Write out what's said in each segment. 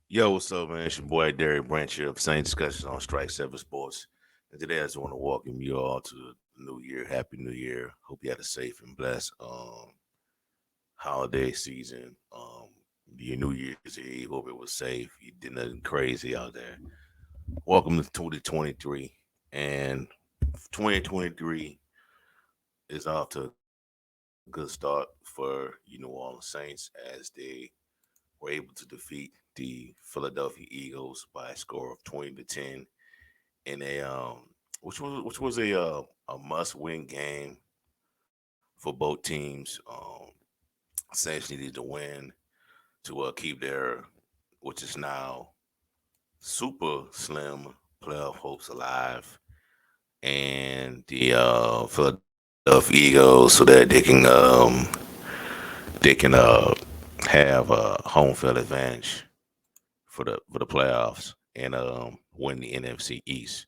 Yo, what's up, man? It's your boy Derek Branch here of Same Discussions on Strike Seven Sports. And today I just want to welcome you all to the new year. Happy New Year. Hope you had a safe and blessed holiday season. Your New Year's Eve. Hope it was safe. You did nothing crazy out there. Welcome to 2023. And 2023 is off to a good start for New Orleans Saints as they were able to defeat the Philadelphia Eagles by a score of 20-10 in which was a must win game for both teams. Saints needed to win to keep their, which is now super slim playoff hopes alive, and the Philadelphia Eagles so that they can have a home field advantage for the playoffs and win the NFC East.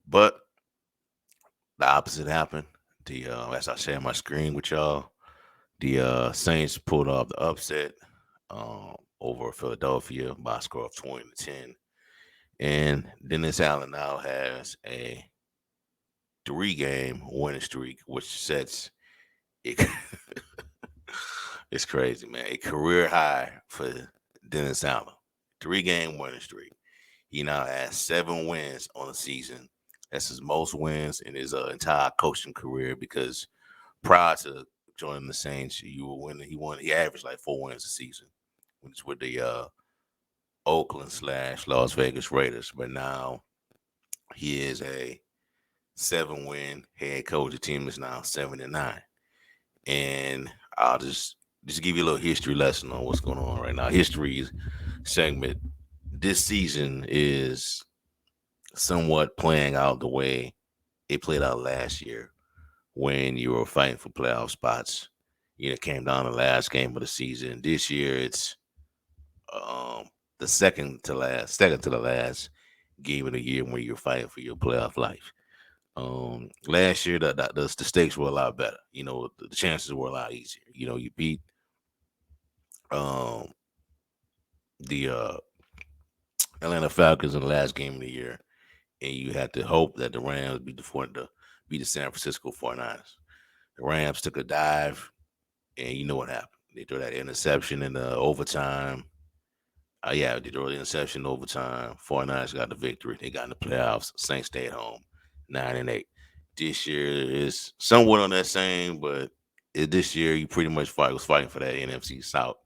But the opposite happened. The As I share my screen with y'all, the Saints pulled off the upset over Philadelphia by a score of 20-10, and Dennis Allen now has a three-game winning streak, which sets it. It's crazy, man. A career high for Dennis Allen. Three-game winning streak. He now has 7 wins on the season. That's his most wins in his entire coaching career because prior to joining the Saints, you were winning. He averaged like 4 wins a season, which is with the Oakland/Las Vegas Raiders. But now he is a 7-win head coach. The team is now 7-9. And I'll just give you a little history lesson on what's going on right now. History segment this season is somewhat playing out the way it played out last year when you were fighting for playoff spots. It came down to the last game of the season. This year, it's the second to the last game of the year when you're fighting for your playoff life. Last year, the stakes were a lot better. The chances were a lot easier. You beat um, the Atlanta Falcons in the last game of the year, and you had to hope that the Rams beat the San Francisco 49ers. The Rams took a dive, and you know what happened. They threw that interception in the overtime. Yeah, they threw the interception in overtime. 49ers got the victory. They got in the playoffs. Saints stayed home, 9-8. This year is somewhat on that same, but this year you pretty much was fighting for that NFC South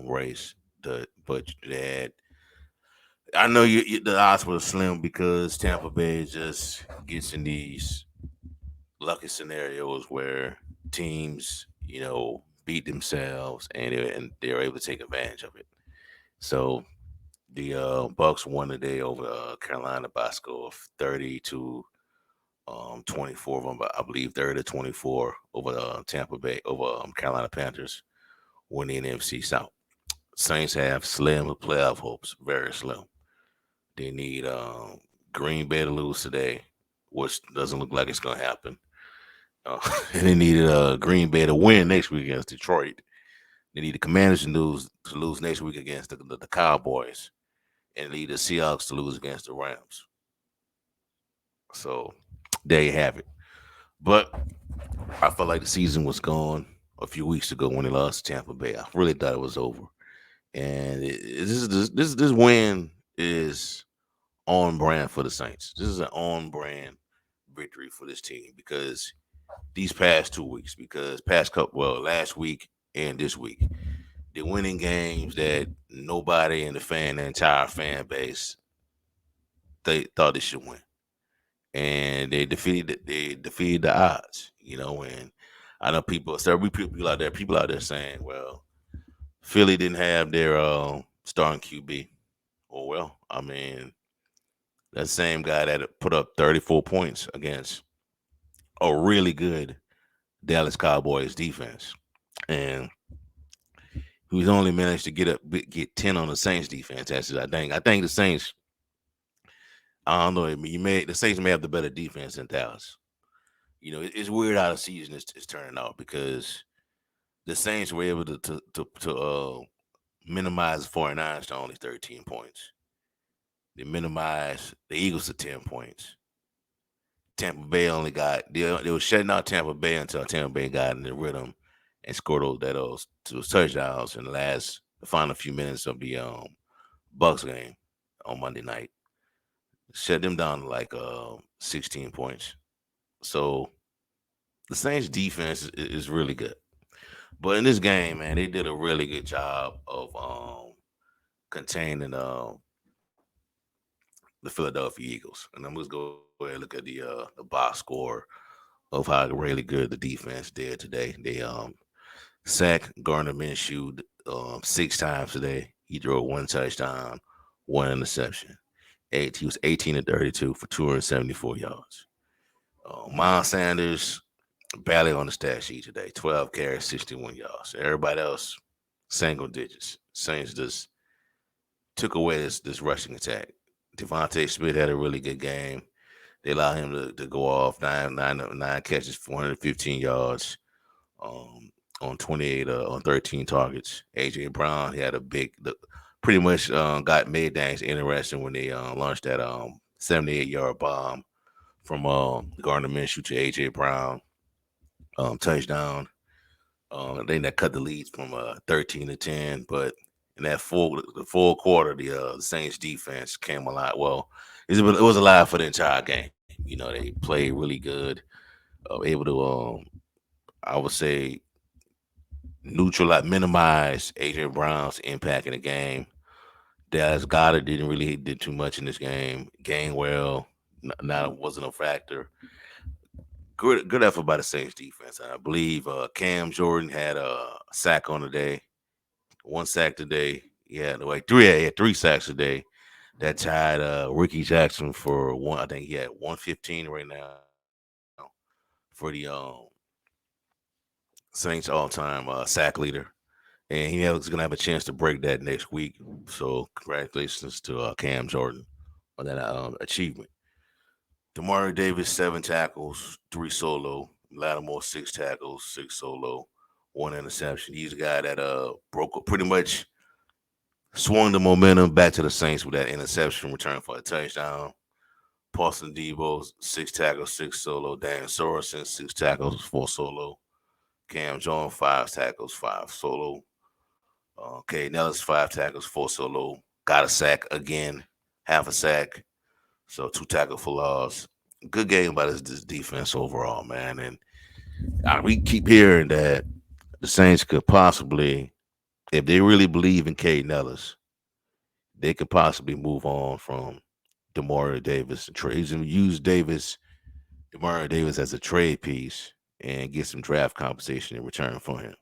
race. But they had I know the odds were slim because Tampa Bay just gets in these lucky scenarios where teams, beat themselves and they're able to take advantage of it. So the Bucks won today over Carolina by a score of 30 to 24 of them, I believe 30 to 24 over Tampa Bay over Carolina Panthers winning the NFC South. Saints have slim playoff hopes, very slim. They need Green Bay to lose today, which doesn't look like it's going to happen. And they needed Green Bay to win next week against Detroit. They need the Commanders to lose next week against the Cowboys, and they need the Seahawks to lose against the Rams. So there you have it. But I felt like the season was gone a few weeks ago when they lost to Tampa Bay. I really thought it was over, and this win is on brand for the Saints. This is an on brand victory for this team because these past 2 weeks, last week and this week, They're winning games that nobody in the entire fan base, they thought they should win, and they defeated the odds. And I know people out there saying, "Well, Philly didn't have their starting QB." Oh well, I mean, that same guy that put up 34 points against a really good Dallas Cowboys defense, and who's only managed to get 10 on the Saints defense. That's it. I think the Saints. I don't know. The Saints may have the better defense than Dallas. It's weird how the season is turning out because the Saints were able to minimize the 49ers to only 13 points. They minimized the Eagles to 10 points. Tampa Bay only got they were shutting out Tampa Bay until Tampa Bay got in the rhythm and scored those touchdowns in the final few minutes of the Bucks game on Monday night. Shut them down to like 16 points. So the Saints defense is really good. But in this game, man, they did a really good job of containing the Philadelphia Eagles. And I'm just go ahead and look at the box score of how really good the defense did today. They sacked Gardner Minshew 6 times today. He threw one touchdown, one interception. He was 18 to 32 for 274 yards. Miles Sanders barely on the stat sheet today. 12 carries, 61 yards. Everybody else single digits. Saints just took away this rushing attack. Devontae Smith had a really good game. They allowed him to go off nine catches, 415 yards, on 28 on 13 targets. AJ Brown, he had pretty much got made things interesting when they launched that 78-yard bomb from Gardner Minshew to AJ Brown touchdown. I think that cut the lead from 13 to 10, but in the full quarter, the Saints defense came alive. Well, it was alive for the entire game. They played really good, able to I would say minimize AJ Brown's impact in the game. Dallas Goddard didn't really did too much in this game. Gainwell not wasn't a factor. Good effort by the Saints defense. I believe Cam Jordan had a sack on the day, one sack today. He had 3 sacks today. That tied Ricky Jackson for one. I think he had 115 right now for the Saints all-time sack leader, and he's gonna have a chance to break that next week. So congratulations to Cam Jordan on that achievement. Demario Davis 7 tackles, 3 solo. Lattimore 6 tackles, 6 solo, one interception. He's a guy that pretty much swung the momentum back to the Saints with that interception return for a touchdown. Paulson Debo 6 tackles, 6 solo. Dan Sorensen 6 tackles, 4 solo. Cam Jones 5 tackles, 5 solo. K Nellis 5 tackles, 4 solo. Got a sack again, half a sack. So 2 tackle for loss. Good game by this defense overall, man. And we keep hearing that the Saints could possibly, if they really believe in K Nellis, they could possibly move on from Demario Davis and trade and use Demario Davis as a trade piece and get some draft compensation in return for him.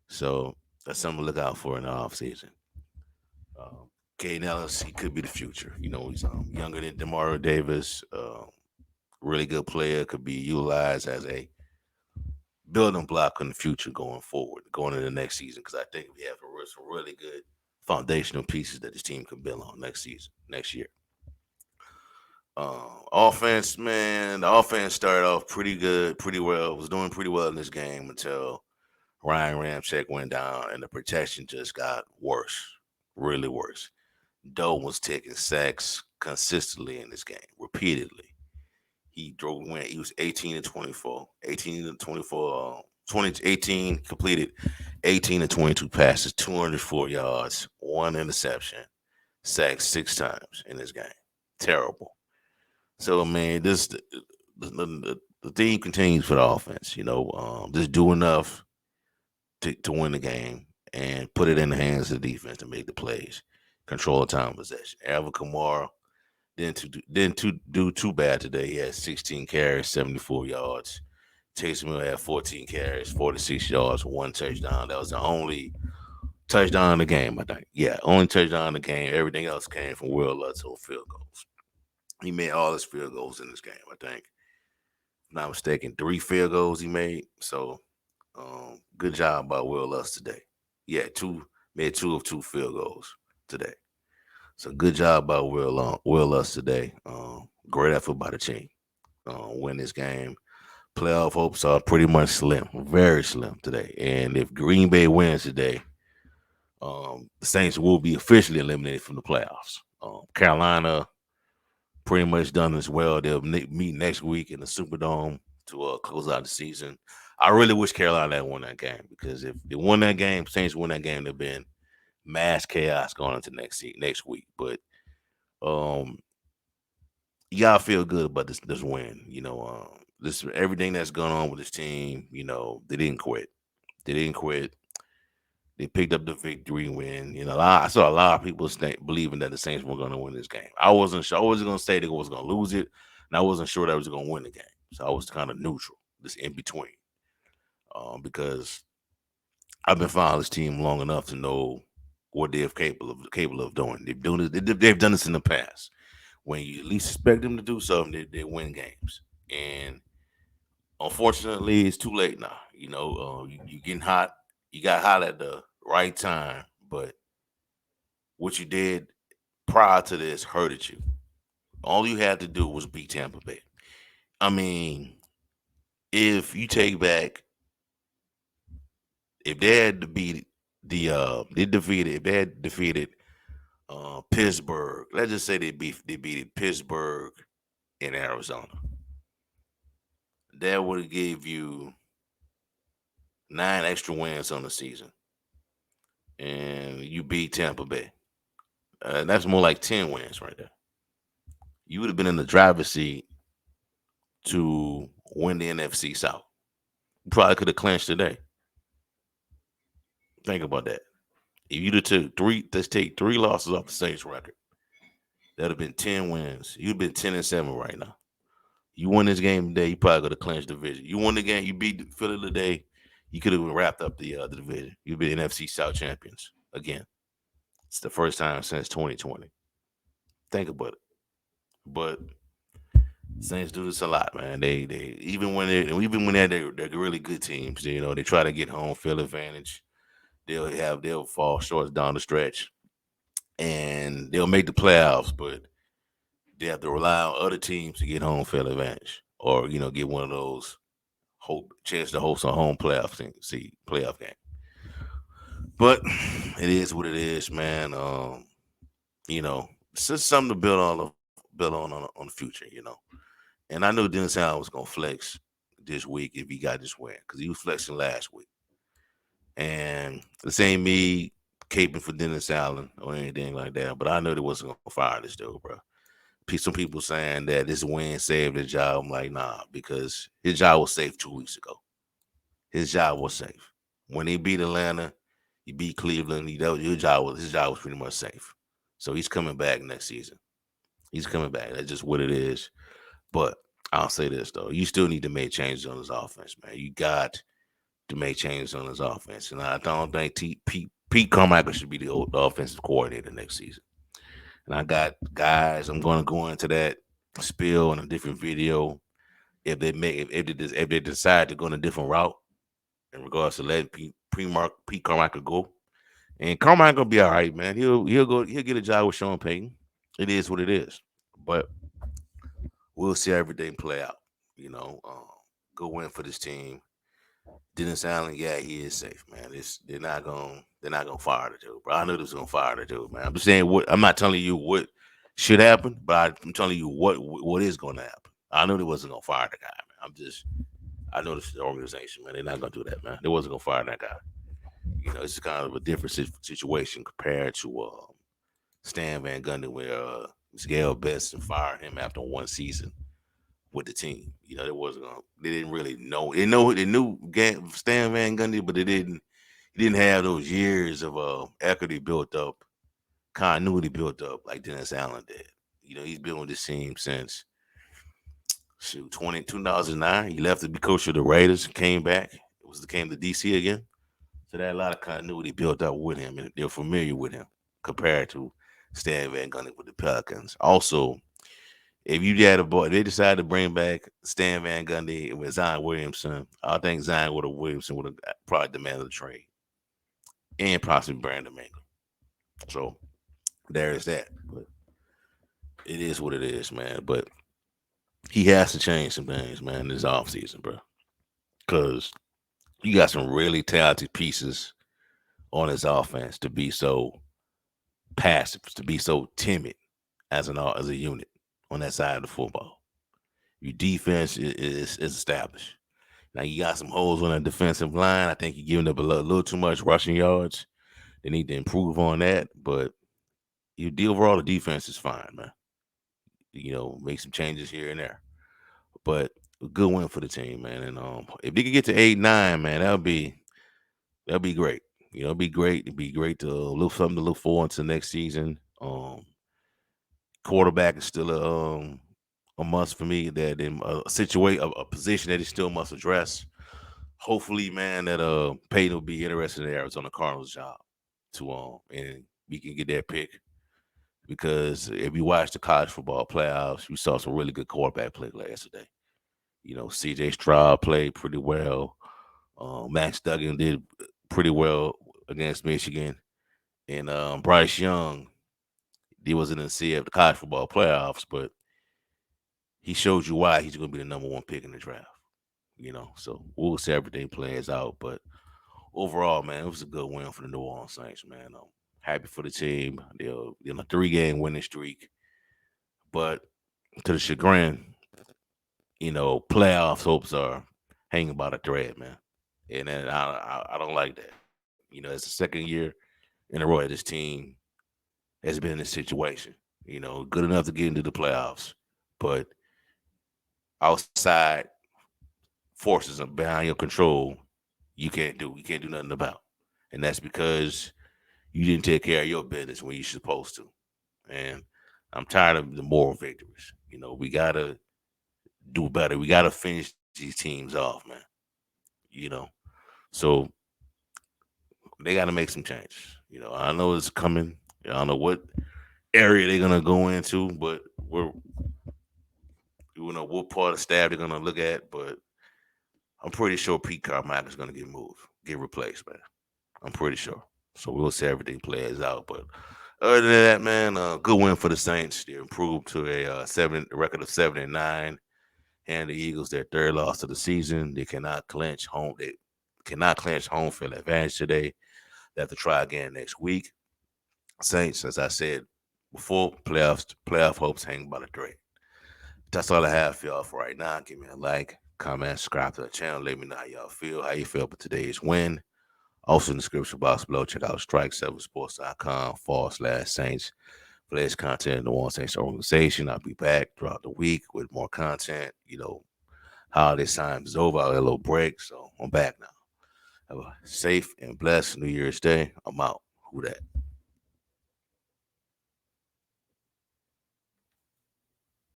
So that's something to look out for in the offseason. K Nellis, he could be the future. He's younger than Demario Davis. Really good player, could be utilized as a building block in the future going forward, going into the next season. Because I think we have some really good foundational pieces that this team can build on next season, next year. Offense, man, the offense started off pretty good, pretty well. Was doing pretty well in this game until Ryan Ramczyk went down, and the protection just got worse, really worse. Doe was taking sacks consistently in this game, repeatedly. He was 18 to 24, 18 to 24, 18 completed 18 to 22 passes, 204 yards, one interception, sacked 6 times in this game. Terrible. So man, the theme continues for the offense. Just do enough to win the game and put it in the hands of the defense to make the plays, control the time of possession. Alvin Kamara didn't do too bad today. He had 16 carries, 74 yards. Taysom Hill had 14 carries, 46 yards, one touchdown. That was the only touchdown in the game, I think. Yeah, only touchdown in the game. Everything else came from Will Lutz on field goals. He made all his field goals in this game, I think. If I'm not mistaken, 3 field goals he made. So good job by Will Lutz today. Yeah, made 2 of 2 field goals today. So good job by Will Lutz today. Great effort by the team. Win this game. Playoff hopes are pretty much slim, very slim today. And if Green Bay wins today, the Saints will be officially eliminated from the playoffs. Carolina pretty much done as well. They'll meet next week in the Superdome to close out the season. I really wish Carolina had won that game because if they won that game, Saints won that game, there'd been mass chaos going into next week. But um, you gotta feel good about this win. This everything that's going on with this team. They didn't quit. They didn't quit. They picked up the victory win. I saw a lot of people believing that the Saints were going to win this game. I wasn't sure. I wasn't going to say they was going to lose it, and I wasn't sure that I was going to win the game. So I was kind of neutral, just in between, because I've been following this team long enough to know what they're capable of doing. They've done this in the past. When you least expect them to do something, they win games. And unfortunately, it's too late now. You getting hot. You got hot at the right time, but what you did prior to this hurted you. All you had to do was beat Tampa Bay. I mean, if you take back, if they had to beat if they had defeated Pittsburgh. Let's just say they beat Pittsburgh in Arizona. That would have gave you 9 extra wins on the season, and you beat Tampa Bay. That's more like 10 wins right there. You would have been in the driver's seat to win the NFC South. You probably could have clinched today. Think about that. If you'd have took let's take 3 losses off the Saints record, that'd have been 10 wins. You'd been 10-7 right now. You won this game today, you probably could have clinched the division. You won the game, you beat Philly today, you could have wrapped up the division. You'd be NFC South champions again. It's the first time since 2020. Think about it. But Saints do this a lot, man. They they're really good teams. They try to get home field advantage. They'll fall short down the stretch, and they'll make the playoffs, but they have to rely on other teams to get home field advantage, or get one of those chance to host a home playoff game. But it is what it is, man. It's just something to build on the future. And I knew Dennis Allen was gonna flex this week if he got this win because he was flexing last week. And this ain't me caping for Dennis Allen or anything like that, but I knew they wasn't gonna fire this dude, bro. Some people saying that this win saved his job. I'm like, nah, because his job was safe 2 weeks ago. His job was safe. When he beat Atlanta, he beat Cleveland. His job was pretty much safe. So he's coming back next season. He's coming back. That's just what it is. But I'll say this though, you still need to make changes on his offense, man. You got to make changes on his offense, and I don't think Pete Carmichael should be the offensive coordinator next season. And I got guys. I'm going to go into that spill in a different video if they decide to go in a different route in regards to letting Pete Carmichael go. And Carmichael will be all right, man. He'll get a job with Sean Payton. It is what it is. But we'll see everything play out. Good win for this team. Dennis Allen, yeah, he is safe, man. They're not gonna fire the dude, bro. I knew they was gonna fire the dude, man. I'm just saying what I'm not telling you what should happen, but I'm telling you what is gonna happen. I knew they wasn't gonna fire the guy, man. I know this is the organization, man. They're not gonna do that, man. They wasn't gonna fire that guy. It's kind of a different situation compared to Stan Van Gundy, where Gail Benson fired him after 1 season with the team. They didn't really know. They knew Stan Van Gundy, but they didn't. He didn't have those years of equity built up, continuity built up like Dennis Allen did. He's been with this team since 2009. He left to be coach of the Raiders, came back, came to DC again. So they had a lot of continuity built up with him, and they're familiar with him compared to Stan Van Gundy with the Pelicans. Also, if you had a boy, they decided to bring back Stan Van Gundy with Zion Williamson. I think Zion Williamson would have probably demanded a trade and possibly Brandon Ingram. So there is that. But it is what it is, man. But he has to change some things, man, this offseason, bro. Because you got some really talented pieces on his offense to be so passive, to be so timid as a unit on that side of the football. Your defense is established. Now you got some holes on the defensive line. I think you're giving up a little too much rushing yards. They need to improve on that. But overall, the defense is fine, man. Make some changes here and there. But a good win for the team, man. And if they could get to 8-9, man, that'll be great. It'd be great. It'd be great to look something to look forward to next season. Quarterback is still a must for me. That in a position that he still must address. Hopefully, man, that Peyton will be interested in the Arizona Cardinals job and we can get that pick. Because if you watch the college football playoffs, you saw some really good quarterback play yesterday. C.J. Stroud played pretty well. Max Duggan did pretty well against Michigan, and Bryce Young, he wasn't in the college football playoffs, but he showed you why he's going to be the number one pick in the draft. So we'll see everything plays out. But overall, man, it was a good win for the New Orleans Saints, man. I'm happy for the team. They're in a 3-game winning streak, but to the chagrin, playoffs hopes are hanging by a thread, man. And I don't like that. It's the second year in a row that this team has been in this situation. Good enough to get into the playoffs, but outside forces behind your control, you can't do nothing about. And that's because you didn't take care of your business when you're supposed to. And I'm tired of the moral victories. We gotta do better. We gotta finish these teams off, man. So they gotta make some changes. I know it's coming. I don't know what area they're gonna go into, but what part of the staff they're gonna look at, but I'm pretty sure Pete Carmichael is gonna get replaced, man. I'm pretty sure. So we'll see everything plays out. But other than that, man, good win for the Saints. They improved to a record of 7-9, and the Eagles their third loss of the season. They cannot clinch home. They cannot clinch home field advantage today. They have to try again next week. Saints, as I said before, playoff hopes hang by the thread. That's all I have for y'all for right now. Give me a like, comment, subscribe to the channel. Let me know how you feel about today's win. Also in the description box below, check out strike7sports.com/Saints for latest content in the One Saints organization. I'll be back throughout the week with more content. Holiday time is over. I had a little break, so I'm back now. Have a safe and blessed New Year's Day. I'm out. Who that?